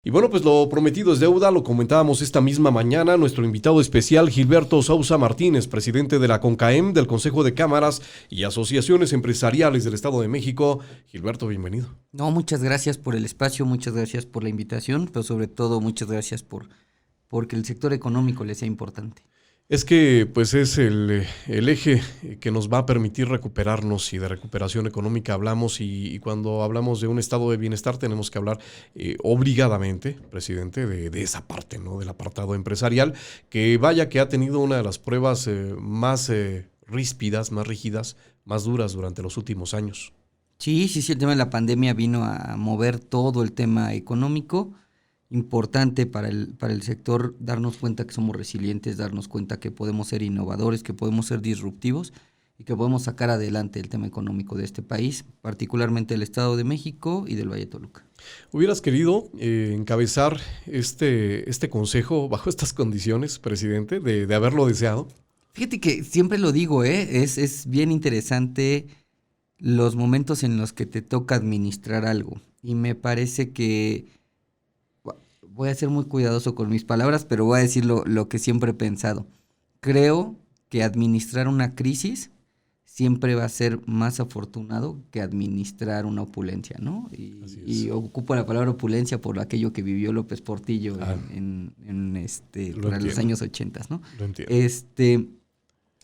Y bueno, pues lo prometido es deuda, lo comentábamos esta misma mañana. Nuestro invitado especial, Gilberto Sousa Martínez, presidente de la CONCAEM, del Consejo de Cámaras y Asociaciones Empresariales del Estado de México. Gilberto, bienvenido. No, muchas gracias por el espacio, muchas gracias por la invitación, pero sobre todo muchas gracias porque el sector económico le sea importante. Es que pues es el eje que nos va a permitir recuperarnos, y de recuperación económica hablamos, y cuando hablamos de un estado de bienestar tenemos que hablar obligadamente, presidente, de esa parte, ¿no? Del apartado empresarial, que vaya que ha tenido una de las pruebas más ríspidas, más rígidas, más duras durante los últimos años. Sí, el tema de la pandemia vino a mover todo el tema económico. Importante para el sector darnos cuenta que somos resilientes, darnos cuenta que podemos ser innovadores, que podemos ser disruptivos y que podemos sacar adelante el tema económico de este país, particularmente del Estado de México y del Valle de Toluca. ¿Hubieras querido encabezar este consejo bajo estas condiciones, presidente, de haberlo deseado? Fíjate que siempre lo digo, es bien interesante los momentos en los que te toca administrar algo. Y me parece que voy a ser muy cuidadoso con mis palabras, pero voy a decir lo que siempre he pensado. Creo que administrar una crisis siempre va a ser más afortunado que administrar una opulencia, ¿no? Y ocupo la palabra opulencia por aquello que vivió López Portillo para los años 80, ¿no? Lo entiendo.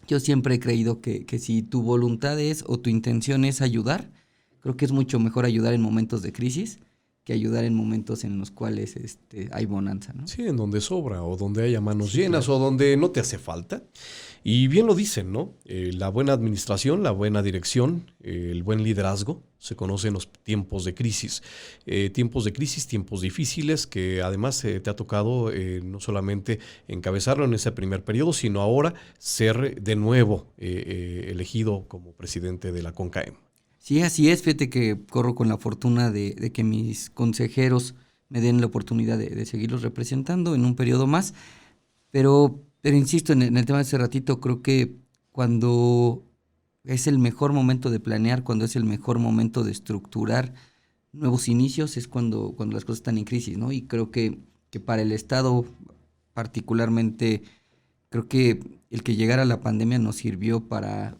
Yo siempre he creído que si tu voluntad es o tu intención es ayudar, creo que es mucho mejor ayudar en momentos de crisis que ayudar en momentos en los cuales hay bonanza, ¿no? Sí, en donde sobra, o donde haya manos llenas, claro, o donde no te hace falta. Y bien lo dicen, ¿no? La buena administración, la buena dirección, el buen liderazgo se conoce en los tiempos de crisis. Tiempos difíciles, que además te ha tocado no solamente encabezarlo en ese primer periodo, sino ahora ser de nuevo elegido como presidente de la CONCAEM. Sí, así es. Fíjate que corro con la fortuna de que mis consejeros me den la oportunidad de seguirlos representando en un periodo más. Pero insisto, en el tema de hace ratito, creo que cuando es el mejor momento de planear, cuando es el mejor momento de estructurar nuevos inicios, es cuando las cosas están en crisis, ¿no? Y creo que para el Estado particularmente, creo que el que llegara la pandemia nos sirvió para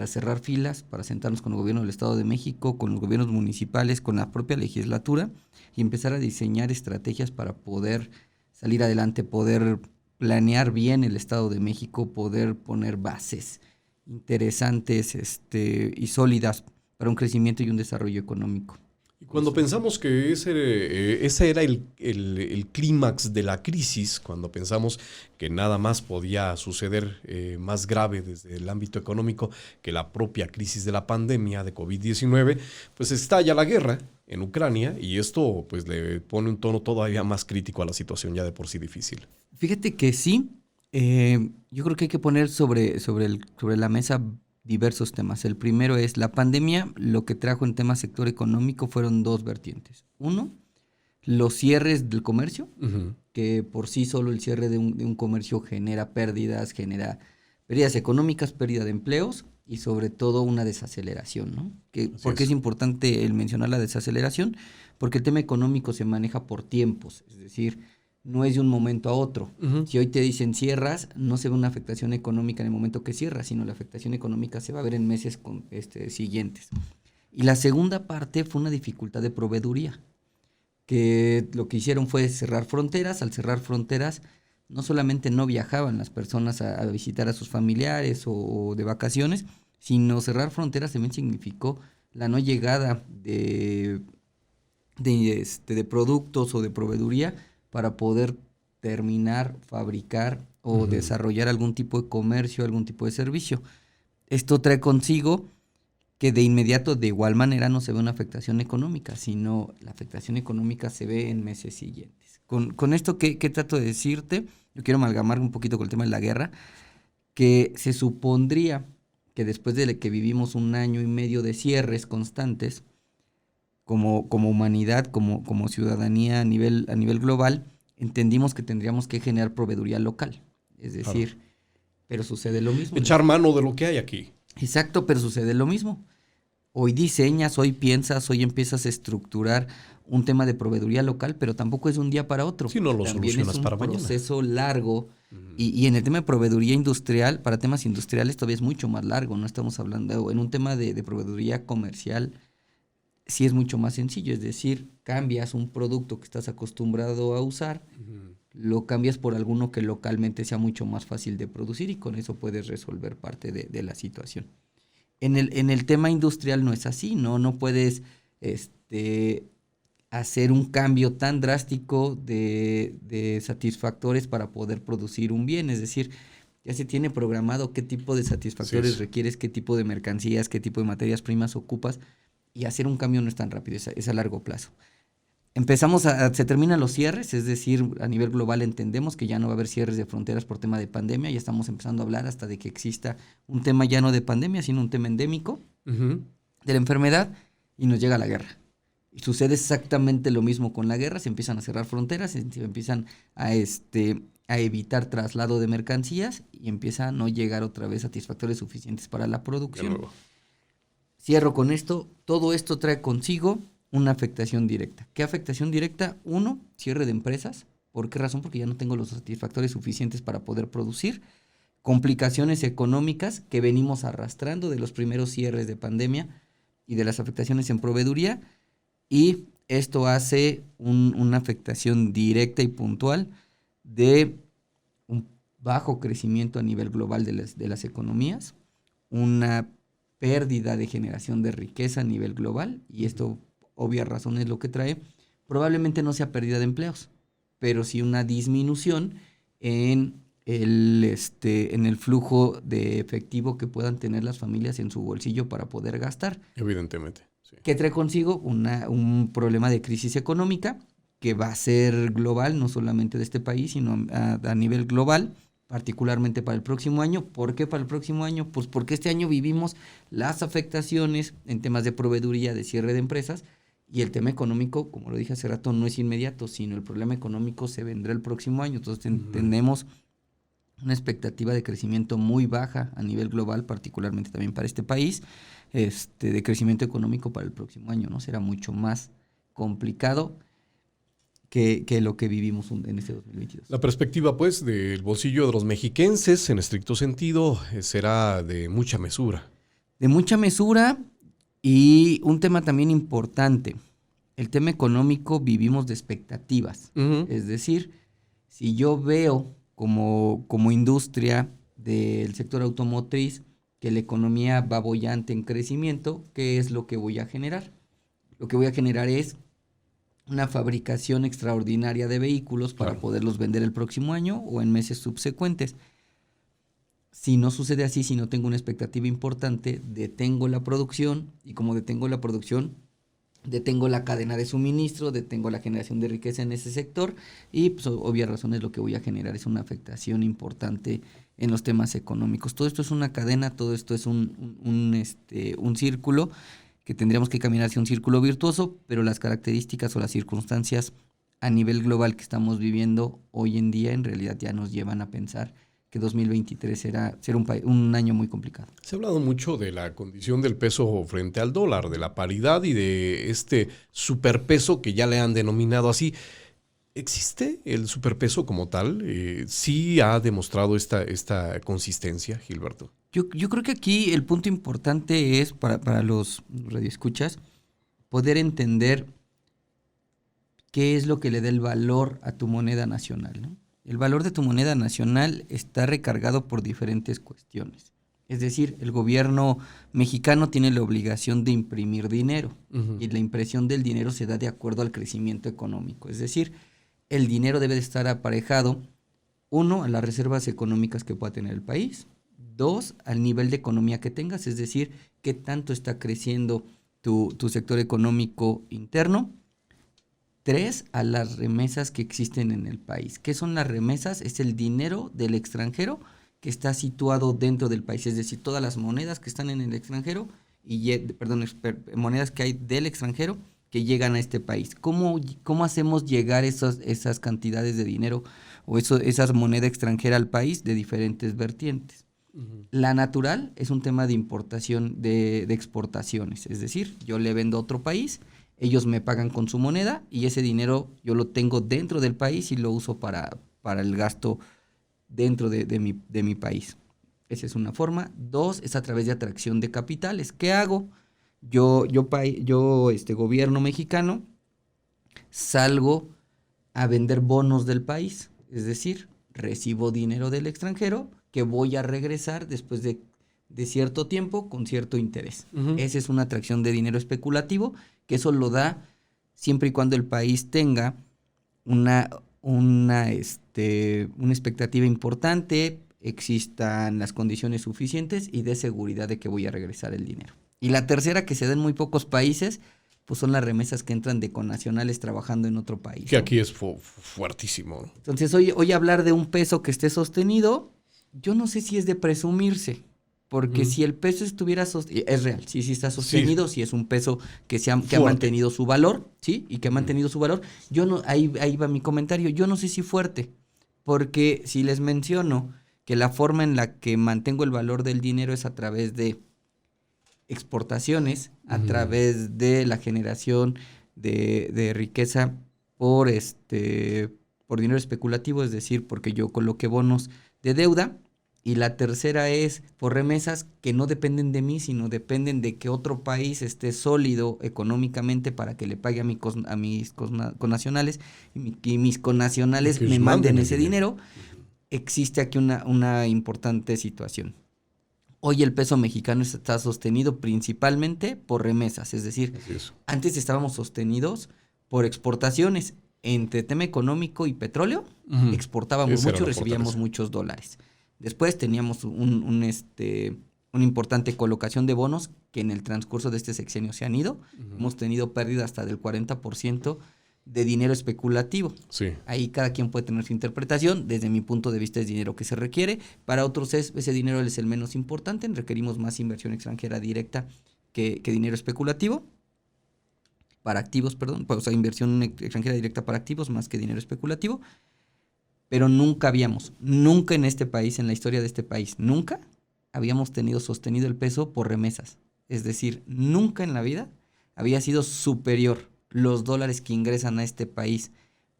cerrar filas, para sentarnos con el gobierno del Estado de México, con los gobiernos municipales, con la propia legislatura y empezar a diseñar estrategias para poder salir adelante, poder planear bien el Estado de México, poder poner bases interesantes y sólidas para un crecimiento y un desarrollo económico. Y cuando pensamos que ese era el clímax de la crisis, cuando pensamos que nada más podía suceder más grave desde el ámbito económico que la propia crisis de la pandemia de COVID-19, pues estalla la guerra en Ucrania, y esto pues le pone un tono todavía más crítico a la situación ya de por sí difícil. Fíjate que sí, yo creo que hay que poner sobre la mesa diversos temas. El primero es la pandemia. Lo que trajo en tema sector económico fueron dos vertientes. Uno, los cierres del comercio, que por sí solo el cierre de un comercio genera pérdidas económicas, pérdida de empleos y sobre todo una desaceleración, ¿no? ¿Por qué es importante el mencionar la desaceleración? Porque el tema económico se maneja por tiempos, es decir, no es de un momento a otro. Si hoy te dicen cierras, no se ve una afectación económica en el momento que cierras, sino la afectación económica se va a ver en meses siguientes. Y la segunda parte fue una dificultad de proveeduría, que lo que hicieron fue cerrar fronteras. Al cerrar fronteras, no solamente no viajaban las personas a visitar a sus familiares o de vacaciones, sino cerrar fronteras también significó la no llegada de productos o de proveeduría para poder terminar, fabricar o desarrollar algún tipo de comercio, algún tipo de servicio. Esto trae consigo que de inmediato, de igual manera, no se ve una afectación económica, sino la afectación económica se ve en meses siguientes. Con esto, ¿qué trato de decirte? Yo quiero amalgamar un poquito con el tema de la guerra, que se supondría que después de que vivimos 1 año y medio de cierres constantes, como humanidad, como ciudadanía a nivel global, entendimos que tendríamos que generar proveeduría local. Es decir, claro, pero sucede lo mismo. Echar mano de lo que hay aquí. Exacto, pero sucede lo mismo. Hoy diseñas, hoy piensas, hoy empiezas a estructurar un tema de proveeduría local, pero tampoco es de un día para otro. Si no lo solucionas para mañana. Es un proceso largo. Y en el tema de proveeduría industrial, para temas industriales todavía es mucho más largo. No estamos hablando, en un tema de proveeduría comercial, sí es mucho más sencillo. Es decir, cambias un producto que estás acostumbrado a usar, lo cambias por alguno que localmente sea mucho más fácil de producir y con eso puedes resolver parte de la situación. En el tema industrial no es así, no puedes hacer un cambio tan drástico de satisfactores para poder producir un bien. Es decir, ya se tiene programado qué tipo de satisfactores requieres, qué tipo de mercancías, qué tipo de materias primas ocupas, y hacer un cambio no es tan rápido, es a largo plazo. Se terminan los cierres, es decir, a nivel global entendemos que ya no va a haber cierres de fronteras por tema de pandemia, ya estamos empezando a hablar hasta de que exista un tema ya no de pandemia, sino un tema endémico de la enfermedad, y nos llega la guerra. Y sucede exactamente lo mismo con la guerra, se empiezan a cerrar fronteras, se empiezan a evitar traslado de mercancías y empieza a no llegar otra vez satisfactores suficientes para la producción. Cierro con esto, todo esto trae consigo una afectación directa. ¿Qué afectación directa? 1, cierre de empresas. ¿Por qué razón? Porque ya no tengo los satisfactores suficientes para poder producir. Complicaciones económicas que venimos arrastrando de los primeros cierres de pandemia y de las afectaciones en proveeduría. Y esto hace una afectación directa y puntual de un bajo crecimiento a nivel global de las economías, una pérdida de generación de riqueza a nivel global, y esto, obvias razones, lo que trae, probablemente no sea pérdida de empleos, pero sí una disminución en el flujo de efectivo que puedan tener las familias en su bolsillo para poder gastar. Evidentemente. Sí. Que trae consigo un problema de crisis económica que va a ser global, no solamente de este país, sino a nivel global, particularmente para el próximo año. ¿Por qué para el próximo año? Pues porque este año vivimos las afectaciones en temas de proveeduría, de cierre de empresas, y el tema económico, como lo dije hace rato, no es inmediato, sino el problema económico se vendrá el próximo año. Entonces tenemos una expectativa de crecimiento muy baja a nivel global, particularmente también para este país, de crecimiento económico para el próximo año, ¿no? Será mucho más complicado que lo que vivimos en este 2022. La perspectiva, pues, del bolsillo de los mexiquenses, en estricto sentido, será de mucha mesura. De mucha mesura, y un tema también importante, el tema económico, vivimos de expectativas. Es decir, si yo veo como industria del sector automotriz que la economía va boyante en crecimiento, ¿qué es lo que voy a generar? Lo que voy a generar es una fabricación extraordinaria de vehículos para poderlos vender el próximo año o en meses subsecuentes. Si no sucede así, si no tengo una expectativa importante, detengo la producción, y como detengo la producción, detengo la cadena de suministro, detengo la generación de riqueza en ese sector, y pues obvias razones lo que voy a generar es una afectación importante en los temas económicos. Todo esto es una cadena, todo esto es un círculo que tendríamos que caminar hacia un círculo virtuoso, pero las características o las circunstancias a nivel global que estamos viviendo hoy en día en realidad ya nos llevan a pensar que 2023 será un año muy complicado. Se ha hablado mucho de la condición del peso frente al dólar, de la paridad y de este superpeso que ya le han denominado así. ¿Existe el superpeso como tal? ¿Sí ha demostrado esta consistencia, Gilberto? Yo creo que aquí el punto importante es, para los radioescuchas, poder entender qué es lo que le da el valor a tu moneda nacional, ¿no? El valor de tu moneda nacional está recargado por diferentes cuestiones. Es decir, el gobierno mexicano tiene la obligación de imprimir dinero, y la impresión del dinero se da de acuerdo al crecimiento económico. Es decir, el dinero debe de estar aparejado, 1, a las reservas económicas que pueda tener el país, 2, al nivel de economía que tengas, es decir, qué tanto está creciendo tu sector económico interno. 3, a las remesas que existen en el país. ¿Qué son las remesas? Es el dinero del extranjero que está situado dentro del país, es decir, todas las monedas que están en el extranjero, monedas que hay del extranjero que llegan a este país. ¿Cómo hacemos llegar esas cantidades de dinero o esas monedas extranjeras al país? De diferentes vertientes. La natural es un tema de importación, de exportaciones, es decir, yo le vendo a otro país, ellos me pagan con su moneda y ese dinero yo lo tengo dentro del país y lo uso para el gasto dentro de mi país. Esa es una forma. 2, es a través de atracción de capitales. ¿Qué hago? Yo gobierno mexicano, salgo a vender bonos del país. Es decir, recibo dinero del extranjero que voy a regresar después de cierto tiempo con cierto interés. Ujú. Esa es una atracción de dinero especulativo, que eso lo da siempre y cuando el país tenga una expectativa importante, existan las condiciones suficientes y dé seguridad de que voy a regresar el dinero. Y la tercera, que se da en muy pocos países, pues son las remesas que entran de connacionales trabajando en otro país, Que ¿no? aquí es fuertísimo. Entonces, hoy hablar de un peso que esté sostenido, yo no sé si es de presumirse, porque si el peso estuviera sostenido, es real, sí está sostenido, si es un peso que ha Fuerte. mantenido su valor, ¿sí? Y que ha mantenido su valor. Yo no, ahí va mi comentario, yo no sé si fuerte, porque si les menciono que la forma en la que mantengo el valor del dinero es a través de exportaciones, a través de la generación de riqueza por dinero especulativo, es decir, porque yo coloqué bonos de deuda. Y la tercera es por remesas que no dependen de mí, sino dependen de que otro país esté sólido económicamente para que le pague a mis connacionales y mis connacionales Que me ellos manden manden el ese dinero. Existe aquí una importante situación. Hoy el peso mexicano está sostenido principalmente por remesas, es decir, Así es. antes estábamos sostenidos por exportaciones. Entre tema económico y petróleo, exportábamos Esa era mucho y la recibíamos fortaleza. muchos dólares. Después teníamos una importante colocación de bonos que en el transcurso de este sexenio se han ido. Hemos tenido pérdida hasta del 40% de dinero especulativo. Sí. Ahí cada quien puede tener su interpretación. Desde mi punto de vista es dinero que se requiere. Para otros ese dinero es el menos importante. Requerimos más inversión extranjera directa que dinero especulativo. Para activos, perdón. O sea, inversión extranjera directa para activos más que dinero especulativo. Pero nunca en este país, en la historia de este país, nunca habíamos tenido sostenido el peso por remesas. Es decir, nunca en la vida había sido superior los dólares que ingresan a este país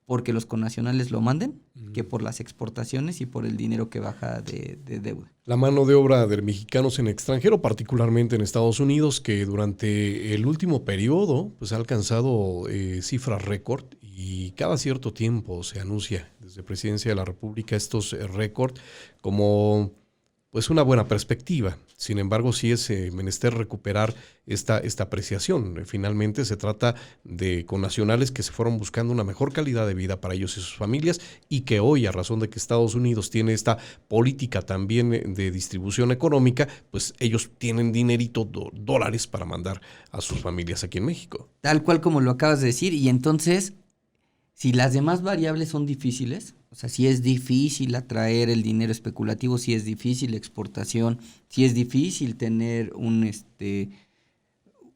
porque los connacionales lo manden que por las exportaciones y por el dinero que baja de deuda. La mano de obra de mexicanos en extranjero, particularmente en Estados Unidos, que durante el último periodo pues, ha alcanzado cifras récord y cada cierto tiempo se anuncia desde Presidencia de la República estos récord como pues una buena perspectiva. Sin embargo, sí es menester recuperar esta apreciación. Finalmente se trata de connacionales que se fueron buscando una mejor calidad de vida para ellos y sus familias y que hoy, a razón de que Estados Unidos tiene esta política también de distribución económica, pues ellos tienen dinerito, dólares para mandar a sus familias aquí en México. Tal cual como lo acabas de decir. Y entonces, si las demás variables son difíciles, o sea, si es difícil atraer el dinero especulativo, si es difícil la exportación, si es difícil tener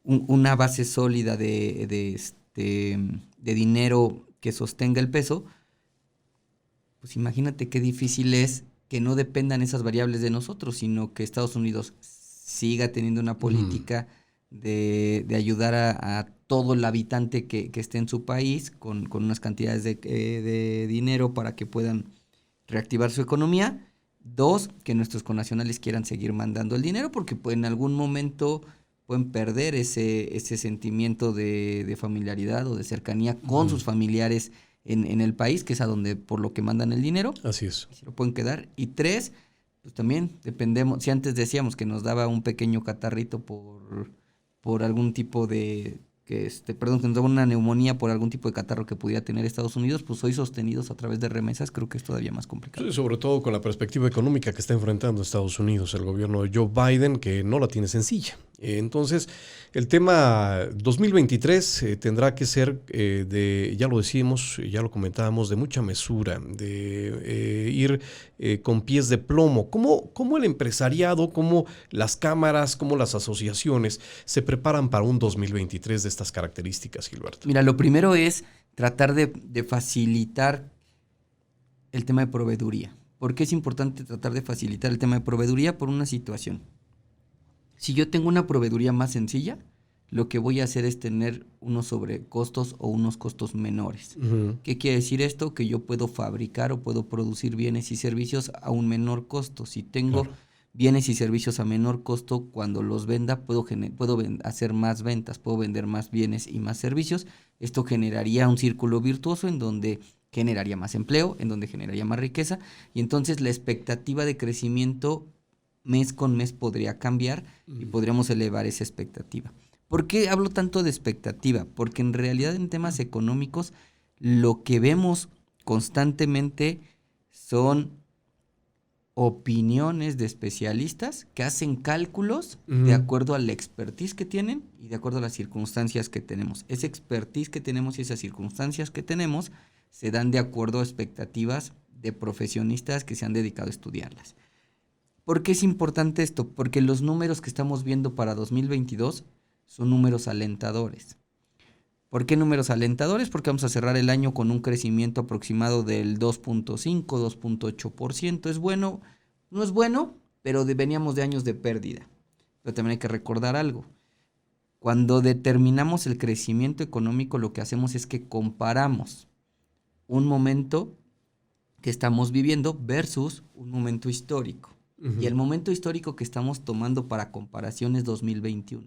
una base sólida de dinero que sostenga el peso, pues imagínate qué difícil es que no dependan esas variables de nosotros, sino que Estados Unidos siga teniendo una política de ayudar a todo el habitante que esté en su país con unas cantidades de dinero para que puedan reactivar su economía. 2, que nuestros connacionales quieran seguir mandando el dinero porque pues, en algún momento pueden perder ese sentimiento de familiaridad o de cercanía con sus familiares en el país, que es a donde por lo que mandan el dinero. Así es. Se lo pueden quedar. Y 3, pues también dependemos, si antes decíamos que nos daba un pequeño catarrito por algún tipo de, que nos daba una neumonía por algún tipo de catarro que pudiera tener Estados Unidos, pues hoy sostenidos a través de remesas, creo que es todavía más complicado. Sí, sobre todo con la perspectiva económica que está enfrentando Estados Unidos, el gobierno de Joe Biden, que no la tiene sencilla. Entonces, el tema 2023 tendrá que ser ya lo decimos, ya lo comentábamos, de mucha mesura, de ir con pies de plomo. ¿Cómo el empresariado, cómo las cámaras, cómo las asociaciones se preparan para un 2023 de estas características, Gilberto? Mira, lo primero es tratar de facilitar el tema de proveeduría. ¿Por qué es importante tratar de facilitar el tema de proveeduría? Por una situación. Si yo tengo una proveeduría más sencilla, lo que voy a hacer es tener unos sobrecostos o unos costos menores. Ujú. ¿Qué quiere decir esto? Que yo puedo fabricar o puedo producir bienes y servicios a un menor costo. Si tengo Claro. bienes y servicios a menor costo, cuando los venda puedo hacer más ventas, puedo vender más bienes y más servicios. Esto generaría un círculo virtuoso en donde generaría más empleo, en donde generaría más riqueza, y entonces la expectativa de crecimiento mes con mes podría cambiar y podríamos elevar esa expectativa. ¿Por qué hablo tanto de expectativa? Porque en realidad en temas económicos lo que vemos constantemente son opiniones de especialistas que hacen cálculos de acuerdo a la expertise que tienen y de acuerdo a las circunstancias que tenemos. Esa expertise que tenemos y esas circunstancias que tenemos se dan de acuerdo a expectativas de profesionistas que se han dedicado a estudiarlas. ¿Por qué es importante esto? Porque los números que estamos viendo para 2022 son números alentadores. ¿Por qué números alentadores? Porque vamos a cerrar el año con un crecimiento aproximado del 2.5, 2.8%. ¿Es bueno? No es bueno, pero veníamos de años de pérdida. Pero también hay que recordar algo. Cuando determinamos el crecimiento económico, lo que hacemos es que comparamos un momento que estamos viviendo versus un momento histórico. Ujú. Y el momento histórico que estamos tomando para comparación es 2021.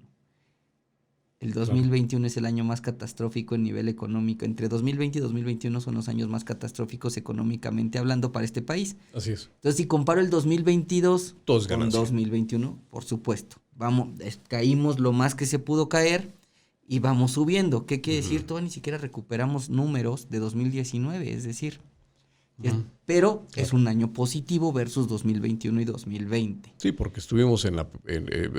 El 2021 es el año más catastrófico en nivel económico. Entre 2020 y 2021 son los años más catastróficos económicamente hablando para este país. Así es. Entonces, si comparo el 2022 Todo es con ganancia. 2021, por supuesto, caímos lo más que se pudo caer y vamos subiendo. ¿Qué quiere decir? Todavía ni siquiera recuperamos números de 2019, es decir, pero es un año positivo versus 2021 y 2020. Sí, porque estuvimos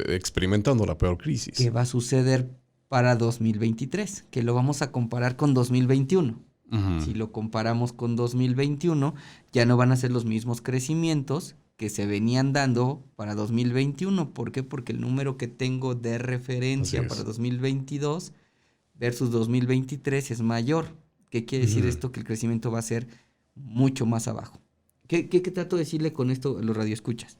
experimentando la peor crisis. ¿Qué va a suceder para 2023? Que lo vamos a comparar con 2021. Ujú. Si lo comparamos con 2021, ya no van a ser los mismos crecimientos que se venían dando para 2021. ¿Por qué? Porque el número que tengo de referencia para 2022 versus 2023 es mayor. ¿Qué quiere decir esto? Que el crecimiento va a ser mucho más abajo. ¿Qué trato de decirle con esto a los radioescuchas?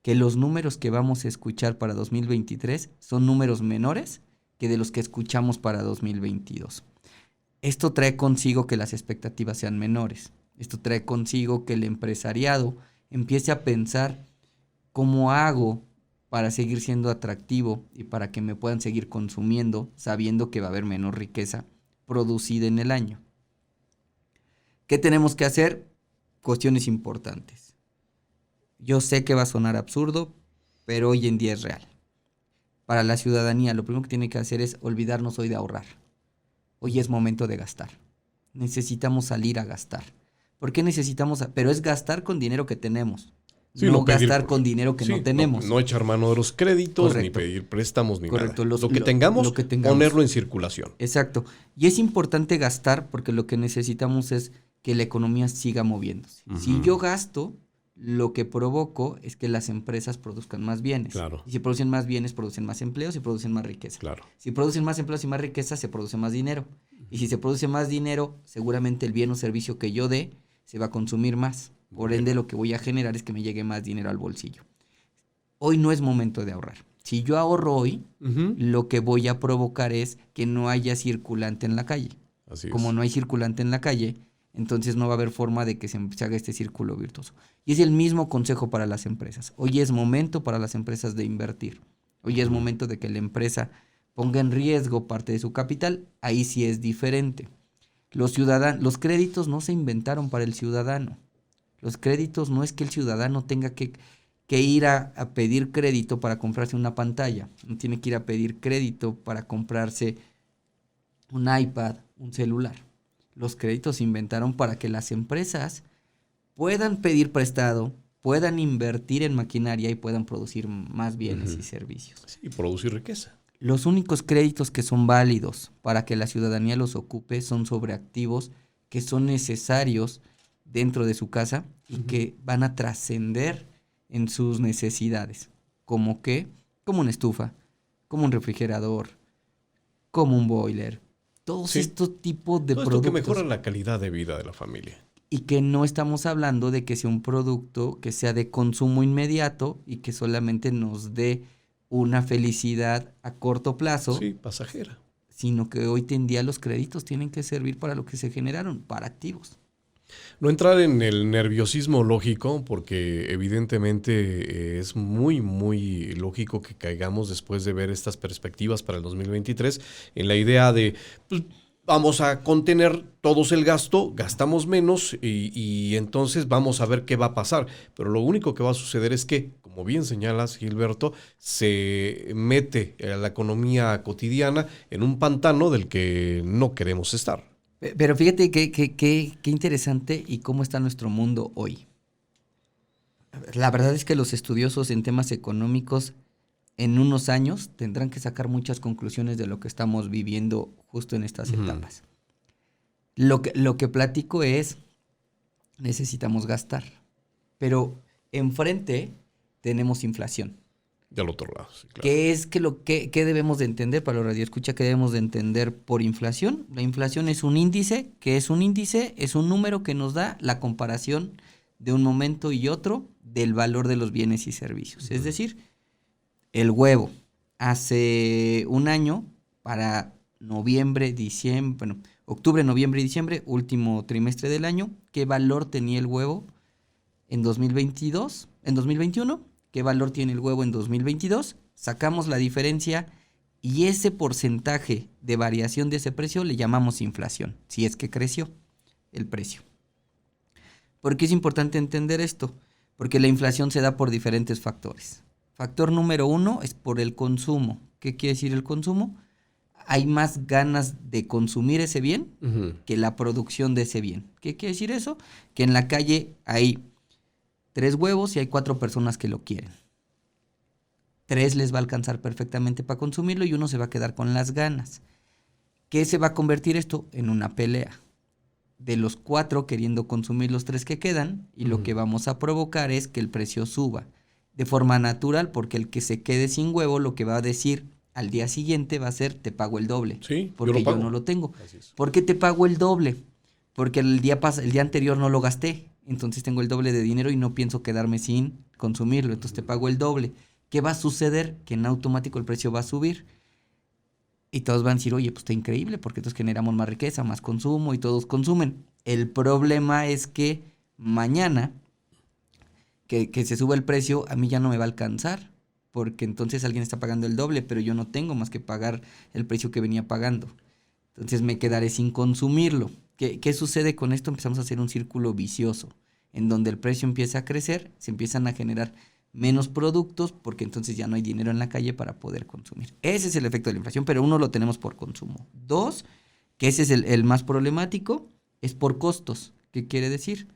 Que los números que vamos a escuchar para 2023 son números menores que de los que escuchamos para 2022. Esto trae consigo que las expectativas sean menores. Esto trae consigo que el empresariado empiece a pensar cómo hago para seguir siendo atractivo y para que me puedan seguir consumiendo sabiendo que va a haber menos riqueza producida en el año. ¿Qué tenemos que hacer? Cuestiones importantes. Yo sé que va a sonar absurdo, pero hoy en día es real. Para la ciudadanía, lo primero que tiene que hacer es olvidarnos hoy de ahorrar. Hoy es momento de gastar. Necesitamos salir a gastar. ¿Por qué necesitamos? Pero es gastar con dinero que tenemos. Sí, no gastar con dinero que no tenemos. No echar mano de los créditos, Correcto. ni pedir préstamos, ni Correcto. nada. Lo que tengamos, ponerlo en circulación. Exacto. Y es importante gastar porque lo que necesitamos es que la economía siga moviéndose. Si yo gasto, lo que provoco es que las empresas produzcan más bienes. Claro. Y si producen más bienes, producen más empleos y producen más riqueza. Claro. Si producen más empleos y más riqueza, se produce más dinero. Y si se produce más dinero, seguramente el bien o servicio que yo dé se va a consumir más. Por ende, lo que voy a generar es que me llegue más dinero al bolsillo. Hoy no es momento de ahorrar. Si yo ahorro hoy, lo que voy a provocar es que no haya circulante en la calle. Así es. Como no hay circulante en la calle, entonces no va a haber forma de que se haga este círculo virtuoso. Y es el mismo consejo para las empresas. Hoy es momento para las empresas de invertir. Hoy es momento de que la empresa ponga en riesgo parte de su capital. Ahí sí es diferente. Los créditos no se inventaron para el ciudadano. Los créditos no es que el ciudadano tenga que ir a pedir crédito para comprarse una pantalla. No tiene que ir a pedir crédito para comprarse un iPad, un celular. Los créditos se inventaron para que las empresas puedan pedir prestado, puedan invertir en maquinaria y puedan producir más bienes y servicios. Sí, producir riqueza. Los únicos créditos que son válidos para que la ciudadanía los ocupe son sobre activos que son necesarios dentro de su casa y que van a trascender en sus necesidades. ¿Como qué? Como una estufa, como un refrigerador, como un boiler. Todos estos tipos de productos. Esto que mejora la calidad de vida de la familia. Y que no estamos hablando de que sea un producto que sea de consumo inmediato y que solamente nos dé una felicidad a corto plazo. Sí, pasajera. Sino que hoy en día los créditos tienen que servir para lo que se generaron, para activos. No entrar en el nerviosismo lógico, porque evidentemente es muy, muy lógico que caigamos después de ver estas perspectivas para el 2023 en la idea de, pues, vamos a contener todos el gasto, gastamos menos y entonces vamos a ver qué va a pasar. Pero lo único que va a suceder es que, como bien señalas, Gilberto, se mete a la economía cotidiana en un pantano del que no queremos estar. Pero fíjate qué interesante y cómo está nuestro mundo hoy. La verdad es que los estudiosos en temas económicos en unos años tendrán que sacar muchas conclusiones de lo que estamos viviendo justo en estas etapas. Lo que platico es, necesitamos gastar, pero enfrente tenemos inflación. Del otro lado, sí, claro. ¿Qué debemos de entender para los radioescucha? ¿Qué debemos de entender por inflación? La inflación es un índice. ¿Qué es un índice? Es un número que nos da la comparación de un momento y otro del valor de los bienes y servicios. Es decir, el huevo hace un año para octubre, noviembre y diciembre, último trimestre del año, ¿qué valor tenía el huevo en 2022, en 2021? ¿Qué valor tiene el huevo en 2022? Sacamos la diferencia y ese porcentaje de variación de ese precio le llamamos inflación, si es que creció el precio. ¿Por qué es importante entender esto? Porque la inflación se da por diferentes factores. Factor número 1 es por el consumo. ¿Qué quiere decir el consumo? Hay más ganas de consumir ese bien que la producción de ese bien. ¿Qué quiere decir eso? Que en la calle hay 3 huevos y hay 4 personas que lo quieren. 3 les va a alcanzar perfectamente para consumirlo y 1 se va a quedar con las ganas. ¿Qué se va a convertir esto? En una pelea de los 4 queriendo consumir los 3 que quedan y lo que vamos a provocar es que el precio suba de forma natural, porque el que se quede sin huevo lo que va a decir al día siguiente va a ser te pago el doble, sí, porque yo no lo tengo. ¿Por qué te pago el doble? Porque el día anterior no lo gasté. Entonces tengo el doble de dinero y no pienso quedarme sin consumirlo. Entonces te pago el doble. ¿Qué va a suceder? Que en automático el precio va a subir. Y todos van a decir, oye, pues está increíble porque entonces generamos más riqueza, más consumo y todos consumen. El problema es que mañana que se suba el precio, a mí ya no me va a alcanzar. Porque entonces alguien está pagando el doble, pero yo no tengo más que pagar el precio que venía pagando. Entonces me quedaré sin consumirlo. ¿Qué sucede con esto? Empezamos a hacer un círculo vicioso, en donde el precio empieza a crecer, se empiezan a generar menos productos, porque entonces ya no hay dinero en la calle para poder consumir. Ese es el efecto de la inflación, pero 1 lo tenemos por consumo. 2, que ese es el más problemático, es por costos. ¿Qué quiere decir?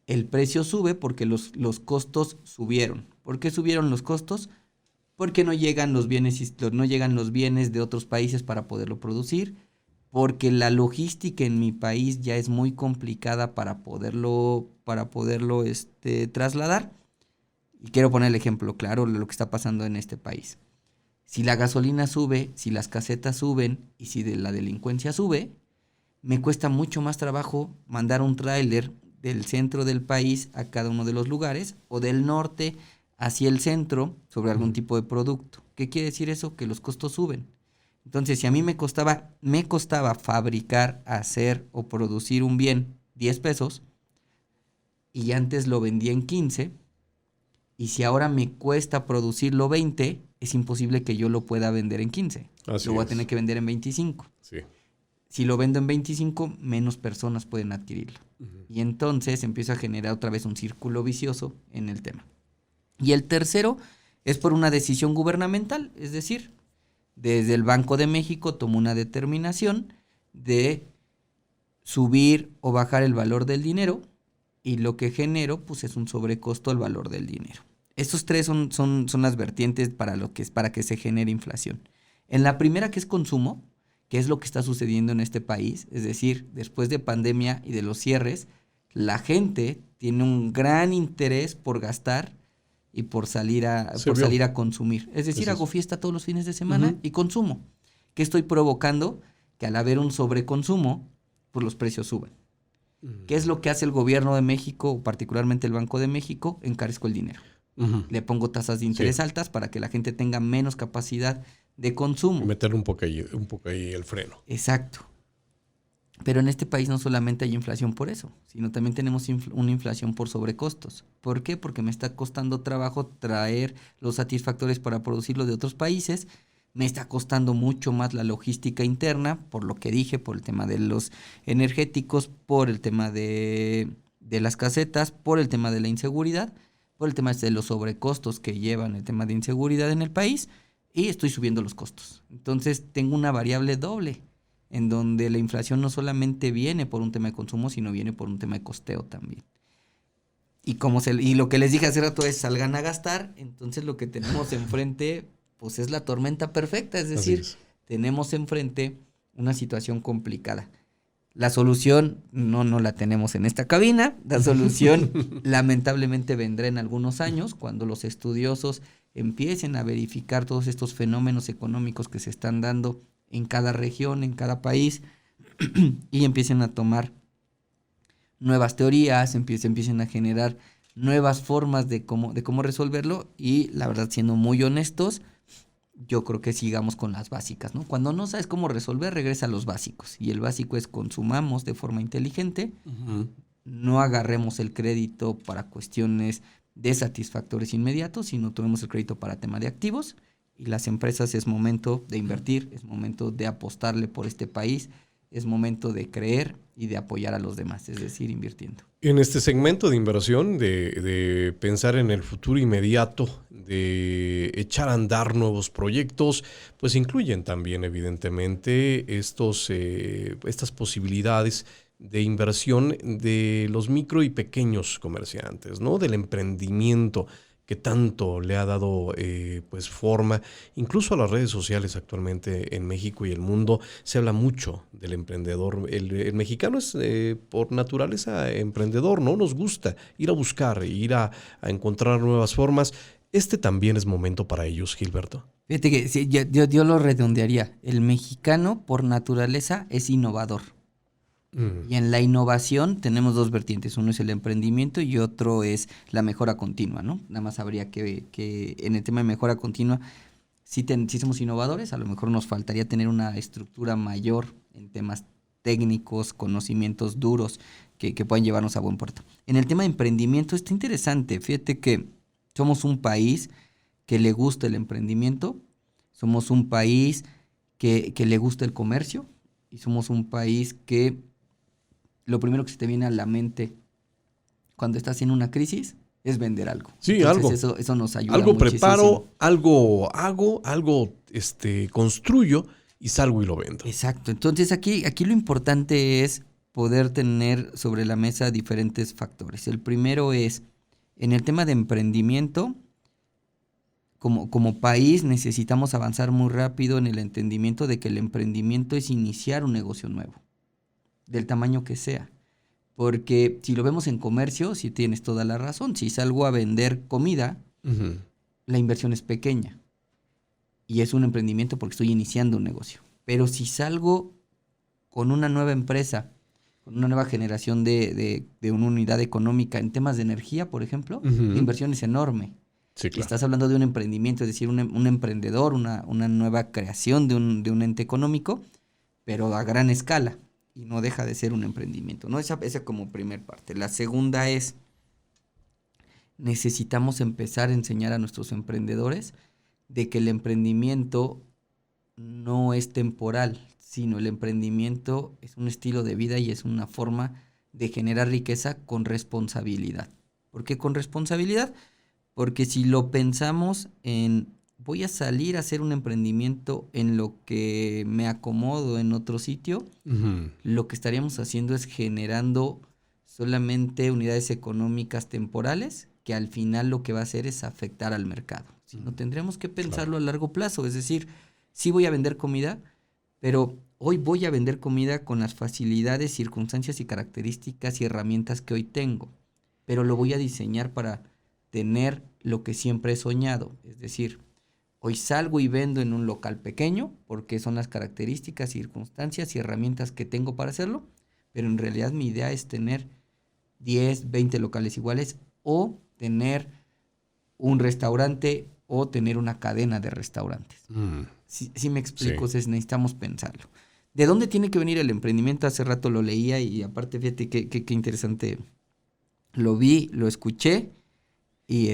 El precio sube porque los costos subieron. ¿Por qué subieron los costos? Porque no llegan los bienes de otros países para poderlo producir, porque la logística en mi país ya es muy complicada para poderlo trasladar. Y quiero poner el ejemplo claro de lo que está pasando en este país. Si la gasolina sube, si las casetas suben y si la delincuencia sube, me cuesta mucho más trabajo mandar un tráiler del centro del país a cada uno de los lugares o del norte hacia el centro sobre algún tipo de producto. ¿Qué quiere decir eso? Que los costos suben. Entonces, si a mí me costaba fabricar, hacer o producir un bien 10 pesos y antes lo vendía en 15, y si ahora me cuesta producirlo 20, es imposible que yo lo pueda vender en 15. Lo voy a tener que vender en 25. Sí. Si lo vendo en 25, menos personas pueden adquirirlo. Y entonces empieza a generar otra vez un círculo vicioso en el tema. Y el tercero es por una decisión gubernamental, es decir, desde el Banco de México tomó una determinación de subir o bajar el valor del dinero y lo que generó pues es un sobrecosto al valor del dinero. Estos 3 son las vertientes para que se genere inflación. En la primera, que es consumo, que es lo que está sucediendo en este país, es decir, después de pandemia y de los cierres, la gente tiene un gran interés por gastar y por salir a consumir. Es decir, hago fiesta todos los fines de semana y consumo. ¿Qué estoy provocando? Que al haber un sobreconsumo, pues los precios suben. ¿Qué es lo que hace el gobierno de México, particularmente el Banco de México? Encarezco el dinero. Le pongo tasas de interés altas para que la gente tenga menos capacidad de consumo. Y meterle un poco ahí el freno. Exacto. Pero en este país no solamente hay inflación por eso, sino también tenemos una inflación por sobrecostos. ¿Por qué? Porque me está costando trabajo traer los satisfactores para producirlo de otros países. Me está costando mucho más la logística interna, por lo que dije, por el tema de los energéticos, por el tema de las casetas, por el tema de la inseguridad, por el tema de los sobrecostos que llevan el tema de inseguridad en el país, y estoy subiendo los costos. Entonces tengo una variable doble, en donde la inflación no solamente viene por un tema de consumo, sino viene por un tema de costeo también. Y lo que les dije hace rato es salgan a gastar, entonces lo que tenemos enfrente pues es la tormenta perfecta, es decir, tenemos enfrente una situación complicada. La solución no la tenemos en esta cabina, la solución lamentablemente vendrá en algunos años cuando los estudiosos empiecen a verificar todos estos fenómenos económicos que se están dando en cada región, en cada país, y empiecen a tomar nuevas teorías, empiecen a generar nuevas formas de cómo resolverlo, y la verdad, siendo muy honestos, yo creo que sigamos con las básicas, ¿no? Cuando no sabes cómo resolver, regresa a los básicos, y el básico es consumamos de forma inteligente, no agarremos el crédito para cuestiones de satisfactores inmediatos, sino tomemos el crédito para tema de activos. Y las empresas es momento de invertir, es momento de apostarle por este país, es momento de creer y de apoyar a los demás, es decir, invirtiendo. En este segmento de inversión, de pensar en el futuro inmediato, de echar a andar nuevos proyectos, pues incluyen también evidentemente estas posibilidades de inversión de los micro y pequeños comerciantes, ¿no? Del emprendimiento que tanto le ha dado pues forma, incluso a las redes sociales actualmente en México y el mundo. Se habla mucho del emprendedor. El mexicano es por naturaleza emprendedor, ¿no? Nos gusta ir a buscar, ir a encontrar nuevas formas. Este también es momento para ellos, Gilberto. Fíjate que sí, yo lo redondearía. El mexicano por naturaleza es innovador. Y en la innovación tenemos dos vertientes. Uno es el emprendimiento y otro es la mejora continua, ¿no? Nada más habría que en el tema de mejora continua, si somos innovadores, a lo mejor nos faltaría tener una estructura mayor en temas técnicos, conocimientos duros que puedan llevarnos a buen puerto. En el tema de emprendimiento está interesante. Fíjate que somos un país que le gusta el emprendimiento, somos un país que le gusta el comercio, y somos un país que lo primero que se te viene a la mente cuando estás en una crisis es vender algo. Sí, entonces, algo. eso nos ayuda algo muchísimo. Preparo, algo hago, algo construyo y salgo y lo vendo. Exacto. Entonces aquí lo importante es poder tener sobre la mesa diferentes factores. El primero es, en el tema de emprendimiento, como país necesitamos avanzar muy rápido en el entendimiento de que el emprendimiento es iniciar un negocio nuevo, del tamaño que sea. Porque si lo vemos en comercio, sí tienes toda la razón. Si salgo a vender comida, la inversión es pequeña. Y es un emprendimiento porque estoy iniciando un negocio. Pero si salgo con una nueva empresa, con una nueva generación de una unidad económica en temas de energía, por ejemplo, la inversión es enorme. Sí, claro. Estás hablando de un emprendimiento, es decir, un emprendedor, una nueva creación de un ente económico, pero a gran escala. Y no deja de ser un emprendimiento, ¿no? Esa como primer parte. La segunda es, necesitamos empezar a enseñar a nuestros emprendedores de que el emprendimiento no es temporal, sino el emprendimiento es un estilo de vida y es una forma de generar riqueza con responsabilidad. ¿Por qué con responsabilidad? Porque si lo pensamos en voy a salir a hacer un emprendimiento en lo que me acomodo en otro sitio, lo que estaríamos haciendo es generando solamente unidades económicas temporales que al final lo que va a hacer es afectar al mercado. Sino tendremos que pensarlo a largo plazo, es decir, sí voy a vender comida, pero hoy voy a vender comida con las facilidades, circunstancias y características y herramientas que hoy tengo, pero lo voy a diseñar para tener lo que siempre he soñado, es decir, hoy salgo y vendo en un local pequeño porque son las características, circunstancias y herramientas que tengo para hacerlo, pero en realidad mi idea es tener 10, 20 locales iguales o tener un restaurante o tener una cadena de restaurantes. Si me explico, Sí. necesitamos pensarlo. ¿De dónde tiene que venir el emprendimiento? Hace rato lo leía y aparte, fíjate qué interesante. Lo vi, lo escuché y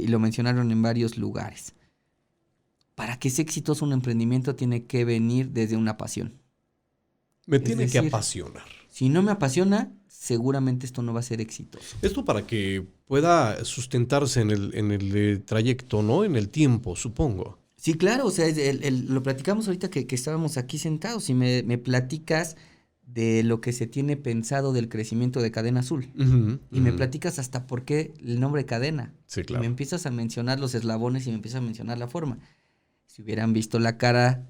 lo mencionaron en varios lugares. Para que sea exitoso un emprendimiento tiene que venir desde una pasión. Me Es tiene que decir, apasionar. Si no me apasiona, seguramente esto no va a ser exitoso. Esto para que pueda sustentarse en el trayecto, ¿no? En el tiempo, supongo. Sí, claro, o sea, lo platicamos ahorita que estábamos aquí sentados y me platicas de lo que se tiene pensado del crecimiento de Cadena Azul. Y me platicas hasta por qué el nombre cadena. Sí, Y claro. me empiezas a mencionar los eslabones y me empiezas a mencionar la forma. Si hubieran visto la cara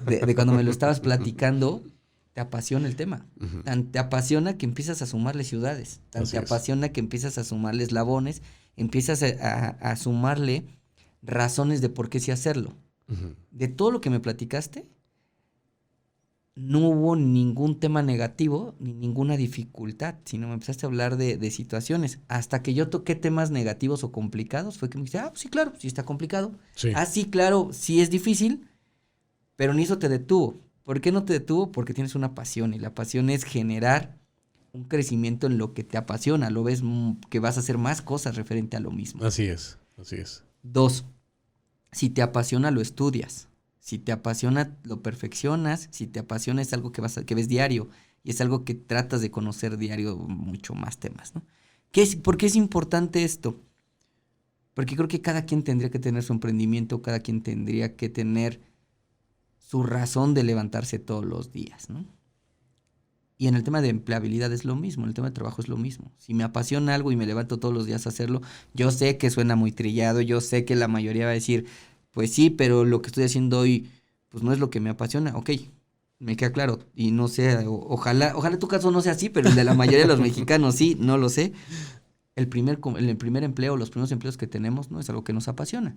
de cuando me lo estabas platicando, te apasiona el tema. Tan te apasiona que empiezas a sumarle ciudades. Tan Así te es. apasiona que empiezas a sumarle eslabones, empiezas a sumarle razones de por qué sí hacerlo. De todo lo que me platicaste, no hubo ningún tema negativo ni ninguna dificultad, sino me empezaste a hablar de situaciones. Hasta que yo toqué temas negativos o complicados, fue que me dijiste, pues sí, claro, sí está complicado. Sí. Sí, claro, sí es difícil, pero ni eso te detuvo. ¿Por qué no te detuvo? Porque tienes una pasión y la pasión es generar un crecimiento en lo que te apasiona. Lo ves que vas a hacer más cosas referente a lo mismo. Así es, así es. 2, si te apasiona, lo estudias. Si te apasiona, lo perfeccionas. Si te apasiona, es algo que ves diario. Y es algo que tratas de conocer diario mucho más temas, ¿no? ¿Por qué es importante esto? Porque creo que cada quien tendría que tener su emprendimiento, cada quien tendría que tener su razón de levantarse todos los días, ¿no? Y en el tema de empleabilidad es lo mismo, en el tema de trabajo es lo mismo. Si me apasiona algo y me levanto todos los días a hacerlo, yo sé que suena muy trillado, yo sé que la mayoría va a decir, pues sí, pero lo que estoy haciendo hoy, pues no es lo que me apasiona. Ok, me queda claro. Y no sé, ojalá tu caso no sea así, pero el de la mayoría de los mexicanos sí, no lo sé. El primer empleo, los primeros empleos que tenemos, no es algo que nos apasiona.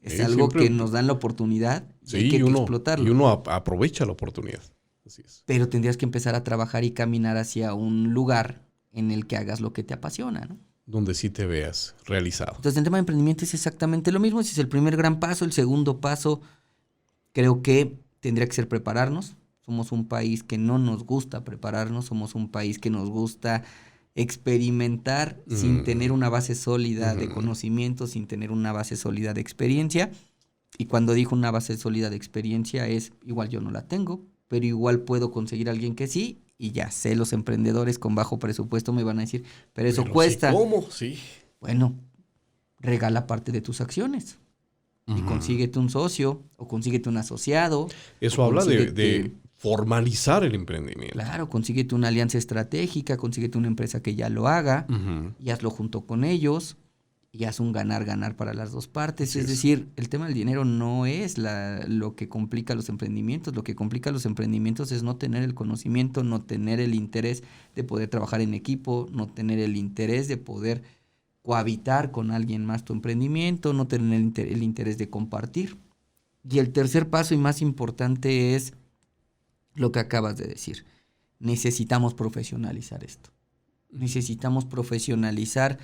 Es algo siempre, que nos dan la oportunidad y hay que explotarlo. Y uno aprovecha la oportunidad. Así es. Pero tendrías que empezar a trabajar y caminar hacia un lugar en el que hagas lo que te apasiona, ¿no? Donde sí te veas realizado. Entonces, el tema de emprendimiento es exactamente lo mismo. Ese es el primer gran paso. El segundo paso, creo que tendría que ser prepararnos. Somos un país que no nos gusta prepararnos. Somos un país que nos gusta experimentar sin tener una base sólida de conocimiento, sin tener una base sólida de experiencia. Y cuando digo una base sólida de experiencia es, igual yo no la tengo, pero igual puedo conseguir a alguien que sí, y ya sé, los emprendedores con bajo presupuesto me van a decir, pero eso cuesta. Sí, ¿cómo? Sí. Bueno, regala parte de tus acciones y consíguete un socio o consíguete un asociado. Eso habla de formalizar el emprendimiento. Claro, consíguete una alianza estratégica, consíguete una empresa que ya lo haga y hazlo junto con ellos. Y haz un ganar-ganar para las dos partes. Es decir, el tema del dinero no es lo que complica los emprendimientos. Lo que complica los emprendimientos es no tener el conocimiento, no tener el interés de poder trabajar en equipo, no tener el interés de poder cohabitar con alguien más tu emprendimiento, no tener el interés de compartir. Y el tercer paso y más importante es lo que acabas de decir. Necesitamos profesionalizar esto. Necesitamos profesionalizar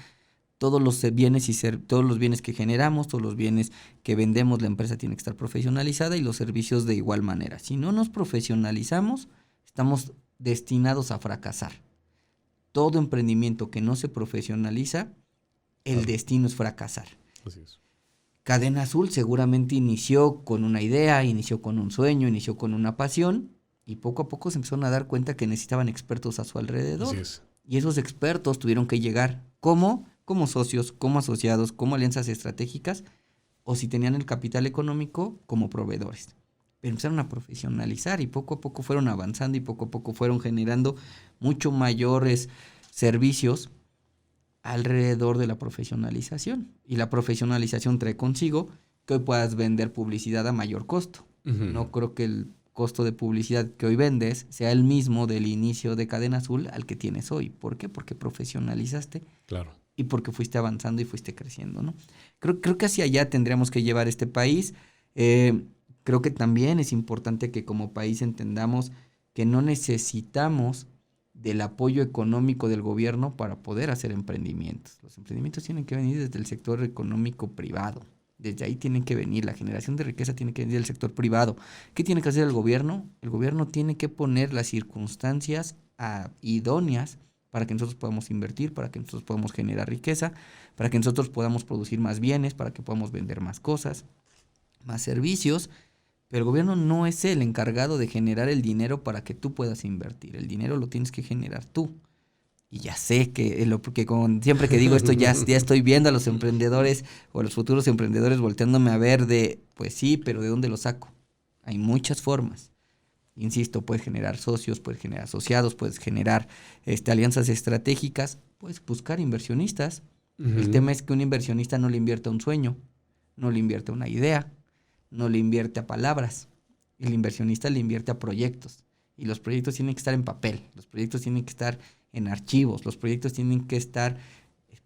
todos los bienes todos los bienes que generamos, todos los bienes que vendemos, la empresa tiene que estar profesionalizada y los servicios de igual manera. Si no nos profesionalizamos, estamos destinados a fracasar. Todo emprendimiento que no se profesionaliza, el destino es fracasar. Así es. Cadena Azul seguramente inició con una idea, inició con un sueño, inició con una pasión y poco a poco se empezaron a dar cuenta que necesitaban expertos a su alrededor. Así es. Y esos expertos tuvieron que llegar. ¿Cómo? Como socios, como asociados, como alianzas estratégicas, o si tenían el capital económico, como proveedores. Pero empezaron a profesionalizar y poco a poco fueron avanzando y poco a poco fueron generando mucho mayores servicios alrededor de la profesionalización. Y la profesionalización trae consigo que hoy puedas vender publicidad a mayor costo. No creo que el costo de publicidad que hoy vendes sea el mismo del inicio de Cadena Azul al que tienes hoy. ¿Por qué? Porque profesionalizaste. Claro. Y porque fuiste avanzando y fuiste creciendo, ¿no? Creo que hacia allá tendríamos que llevar este país. Creo que también es importante que como país entendamos que no necesitamos del apoyo económico del gobierno para poder hacer emprendimientos. Los emprendimientos tienen que venir desde el sector económico privado. Desde ahí tienen que venir. La generación de riqueza tiene que venir del sector privado. ¿Qué tiene que hacer el gobierno? El gobierno tiene que poner las circunstancias idóneas para que nosotros podamos invertir, para que nosotros podamos generar riqueza, para que nosotros podamos producir más bienes, para que podamos vender más cosas, más servicios. Pero el gobierno no es el encargado de generar el dinero para que tú puedas invertir. El dinero lo tienes que generar tú. Y ya sé que, siempre que digo esto, ya estoy viendo a los emprendedores o a los futuros emprendedores volteándome a ver pues sí, pero ¿de dónde lo saco? Hay muchas formas. Insisto, puedes generar socios, puedes generar asociados, puedes generar alianzas estratégicas, puedes buscar inversionistas. Uh-huh. El tema es que un inversionista no le invierte a un sueño, no le invierte a una idea, no le invierte a palabras. El inversionista le invierte a proyectos. Y los proyectos tienen que estar en papel, los proyectos tienen que estar en archivos, los proyectos tienen que estar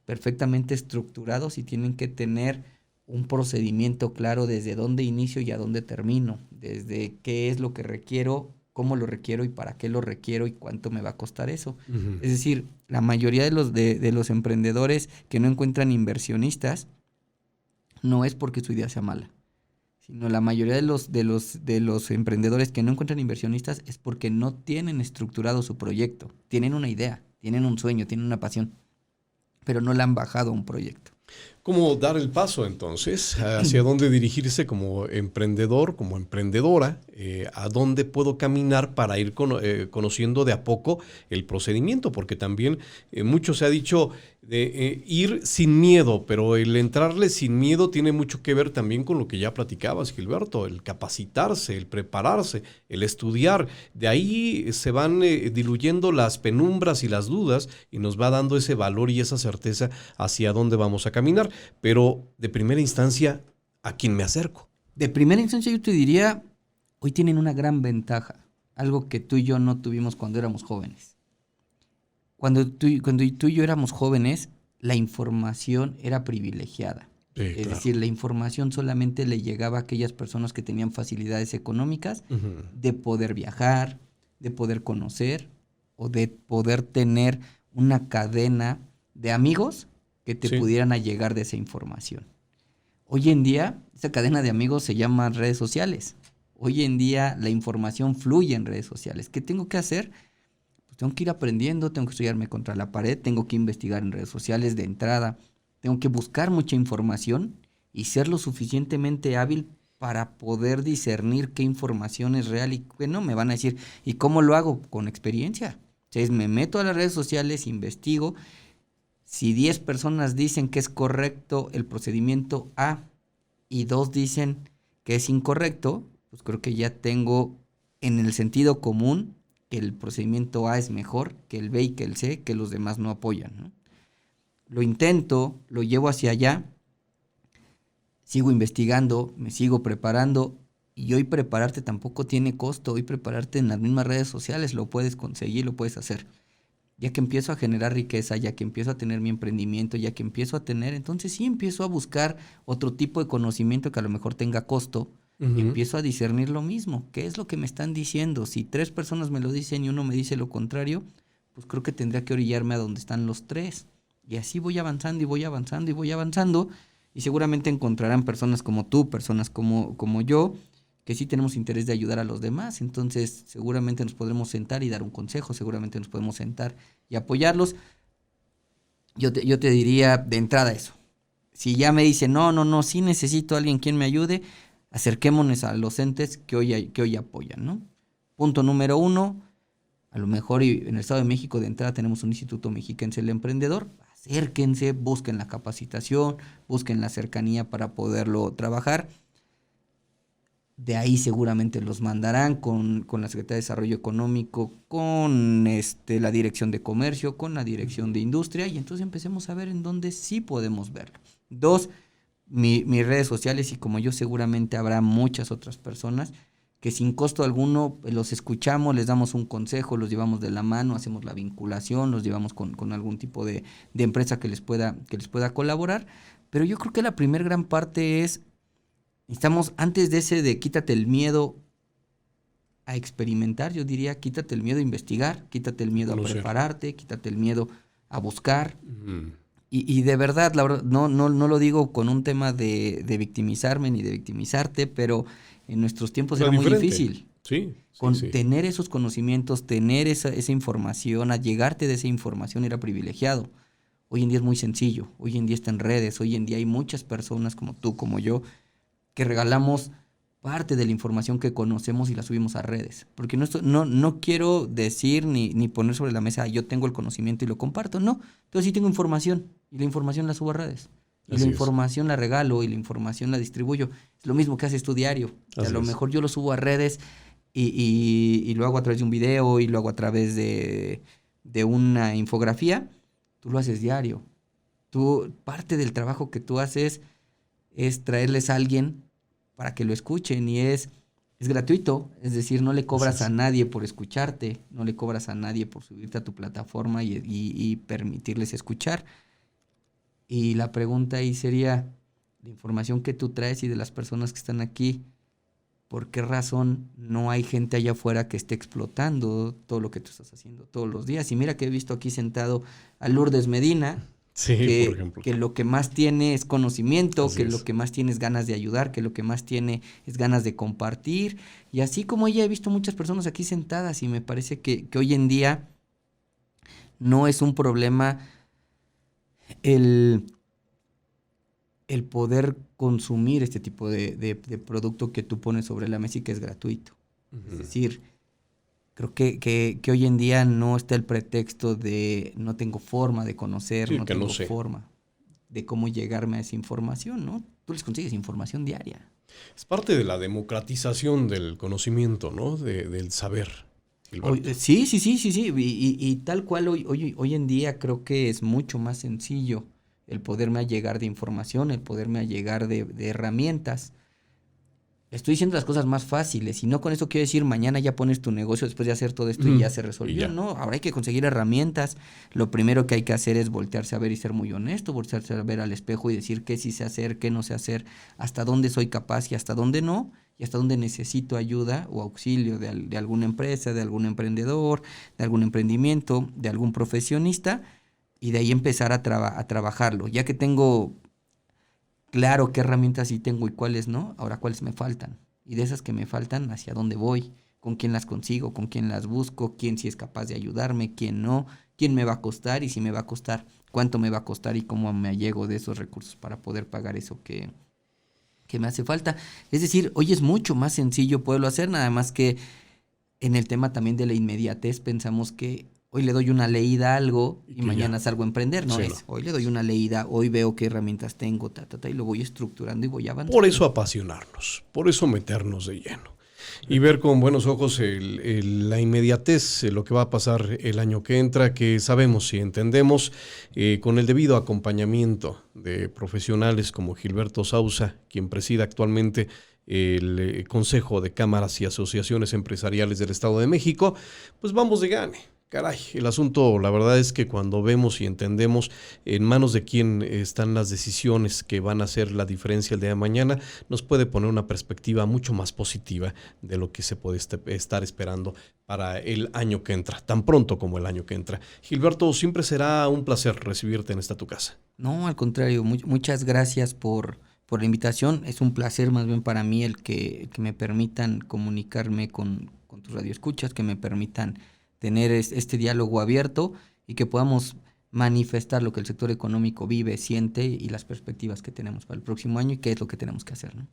perfectamente estructurados y tienen que tener un procedimiento claro desde dónde inicio y a dónde termino, desde qué es lo que requiero, cómo lo requiero y para qué lo requiero y cuánto me va a costar eso. Uh-huh. Es decir, la mayoría de los emprendedores que no encuentran inversionistas no es porque su idea sea mala, sino la mayoría de los emprendedores que no encuentran inversionistas es porque no tienen estructurado su proyecto. Tienen una idea, tienen un sueño, tienen una pasión, pero no la han bajado a un proyecto. ¿Cómo dar el paso entonces? ¿Hacia dónde dirigirse como emprendedor, como emprendedora? ¿A dónde puedo caminar para ir conociendo de a poco el procedimiento? Porque también mucho se ha dicho de ir sin miedo, pero el entrarle sin miedo tiene mucho que ver también con lo que ya platicabas, Gilberto, el capacitarse, el prepararse, el estudiar. De ahí se van diluyendo las penumbras y las dudas y nos va dando ese valor y esa certeza hacia dónde vamos a caminar. Pero de primera instancia, ¿a quién me acerco? De primera instancia yo te diría, hoy tienen una gran ventaja, algo que tú y yo no tuvimos cuando éramos jóvenes. Cuando tú y yo éramos jóvenes, la información era privilegiada. Sí, es decir, la información solamente le llegaba a aquellas personas que tenían facilidades económicas uh-huh. de poder viajar, de poder conocer o de poder tener una cadena de amigos que te pudieran allegar de esa información. Hoy en día, esa cadena de amigos se llama redes sociales. Hoy en día, la información fluye en redes sociales. ¿Qué tengo que hacer? Pues tengo que ir aprendiendo, tengo que estudiarme contra la pared, tengo que investigar en redes sociales de entrada, tengo que buscar mucha información y ser lo suficientemente hábil para poder discernir qué información es real y qué no. Me van a decir, ¿y cómo lo hago? Con experiencia. Entonces, me meto a las redes sociales, investigo. Si 10 personas dicen que es correcto el procedimiento A y 2 dicen que es incorrecto, pues creo que ya tengo en el sentido común que el procedimiento A es mejor que el B y que el C, que los demás no apoyan, ¿no? Lo intento, lo llevo hacia allá, sigo investigando, me sigo preparando y hoy prepararte tampoco tiene costo. Hoy prepararte en las mismas redes sociales lo puedes conseguir, lo puedes hacer. Ya que empiezo a generar riqueza, ya que empiezo a tener mi emprendimiento, ya que empiezo a tener, entonces sí empiezo a buscar otro tipo de conocimiento que a lo mejor tenga costo uh-huh. y empiezo a discernir lo mismo. ¿Qué es lo que me están diciendo? Si 3 personas me lo dicen y uno me dice lo contrario, pues creo que tendría que orillarme a donde están los 3. Y así voy avanzando y voy avanzando y voy avanzando y seguramente encontrarán personas como tú, personas como yo, que sí tenemos interés de ayudar a los demás. Entonces seguramente nos podremos sentar y dar un consejo, seguramente nos podemos sentar y apoyarlos. Yo te diría de entrada eso. Si ya me dicen, no, sí necesito a alguien quien me ayude, acerquémonos a los entes que hoy apoyan, ¿no? Punto número 1, a lo mejor en el Estado de México de entrada tenemos un Instituto Mexiquense del Emprendedor. Acérquense, busquen la capacitación, busquen la cercanía para poderlo trabajar. De ahí seguramente los mandarán con la Secretaría de Desarrollo Económico, con la Dirección de Comercio, con la Dirección de Industria, y entonces empecemos a ver en dónde sí podemos verlo. 2, mis redes sociales, y como yo seguramente habrá muchas otras personas que sin costo alguno los escuchamos, les damos un consejo, los llevamos de la mano, hacemos la vinculación, los llevamos con algún tipo de empresa que les pueda colaborar. Pero yo creo que la primera gran parte es, necesitamos, antes de quítate el miedo a experimentar, yo diría, quítate el miedo a investigar, quítate el miedo a prepararte, quítate el miedo a buscar. Y de verdad, la verdad, no lo digo con un tema de victimizarme ni de victimizarte, pero en nuestros tiempos era muy difícil. Sí, tener esos conocimientos, tener esa información, a llegarte de esa información era privilegiado. Hoy en día es muy sencillo, hoy en día está en redes, hoy en día hay muchas personas como tú, como yo, que regalamos parte de la información que conocemos y la subimos a redes. Porque no quiero decir ni poner sobre la mesa, yo tengo el conocimiento y lo comparto, no. Pero sí tengo información y la información la subo a redes. Y la información la regalo y la información la distribuyo. Es lo mismo que haces tu diario. A lo mejor yo lo subo a redes y lo hago a través de un video y lo hago a través de una infografía. Tú lo haces diario. Parte del trabajo que tú haces es traerles a alguien para que lo escuchen y es gratuito, es decir, no le cobras a nadie por escucharte, no le cobras a nadie por subirte a tu plataforma y permitirles escuchar. Y la pregunta ahí sería, la información que tú traes y de las personas que están aquí, ¿por qué razón no hay gente allá afuera que esté explotando todo lo que tú estás haciendo todos los días? Y mira que he visto aquí sentado a Lourdes Medina, por ejemplo, que lo que más tiene es conocimiento, lo que más tiene es ganas de ayudar, que lo que más tiene es ganas de compartir. Y así como ella, he visto muchas personas aquí sentadas y me parece que hoy en día no es un problema el poder consumir este tipo de producto que tú pones sobre la mesa y que es gratuito. Es decir, creo que hoy en día no está el pretexto de no tengo forma de conocer, no tengo forma de cómo llegarme a esa información, ¿no? Tú les consigues información diaria. Es parte de la democratización del conocimiento, ¿no? Del saber. Sí. Y tal cual hoy en día creo que es mucho más sencillo el poderme allegar de información, el poderme allegar de herramientas. Estoy diciendo las cosas más fáciles y no con eso quiero decir mañana ya pones tu negocio después de hacer todo esto y ya se resolvió. No, ahora hay que conseguir herramientas. Lo primero que hay que hacer es voltearse a ver y ser muy honesto, voltearse a ver al espejo y decir qué sí sé hacer, qué no sé hacer, hasta dónde soy capaz y hasta dónde no, y hasta dónde necesito ayuda o auxilio de alguna empresa, de algún emprendedor, de algún emprendimiento, de algún profesionista, y de ahí empezar a trabajarlo. Ya que tengo claro qué herramientas sí tengo y cuáles no, ahora cuáles me faltan. Y de esas que me faltan, hacia dónde voy, con quién las consigo, con quién las busco, quién sí es capaz de ayudarme, quién no, quién me va a costar y si me va a costar, cuánto me va a costar y cómo me allego de esos recursos para poder pagar eso que me hace falta. Es decir, hoy es mucho más sencillo poderlo hacer, nada más que en el tema también de la inmediatez pensamos que hoy le doy una leída a algo y mañana salgo a emprender. No es, hoy le doy una leída, hoy veo qué herramientas tengo, y lo voy estructurando y voy avanzando. Por eso apasionarnos, por eso meternos de lleno. Y ver con buenos ojos la inmediatez, lo que va a pasar el año que entra, que sabemos y entendemos con el debido acompañamiento de profesionales como Gilberto Sousa, quien preside actualmente el Consejo de Cámaras y Asociaciones Empresariales del Estado de México, pues vamos de gane. Caray, el asunto, la verdad es que cuando vemos y entendemos en manos de quién están las decisiones que van a hacer la diferencia el día de mañana, nos puede poner una perspectiva mucho más positiva de lo que se puede estar esperando para el año que entra, tan pronto como el año que entra. Gilberto, siempre será un placer recibirte en esta tu casa. No, al contrario, muchas gracias por la invitación. Es un placer más bien para mí el que me permitan comunicarme con tus radioescuchas, que me permitan tener este diálogo abierto y que podamos manifestar lo que el sector económico vive, siente y las perspectivas que tenemos para el próximo año y qué es lo que tenemos que hacer, ¿no?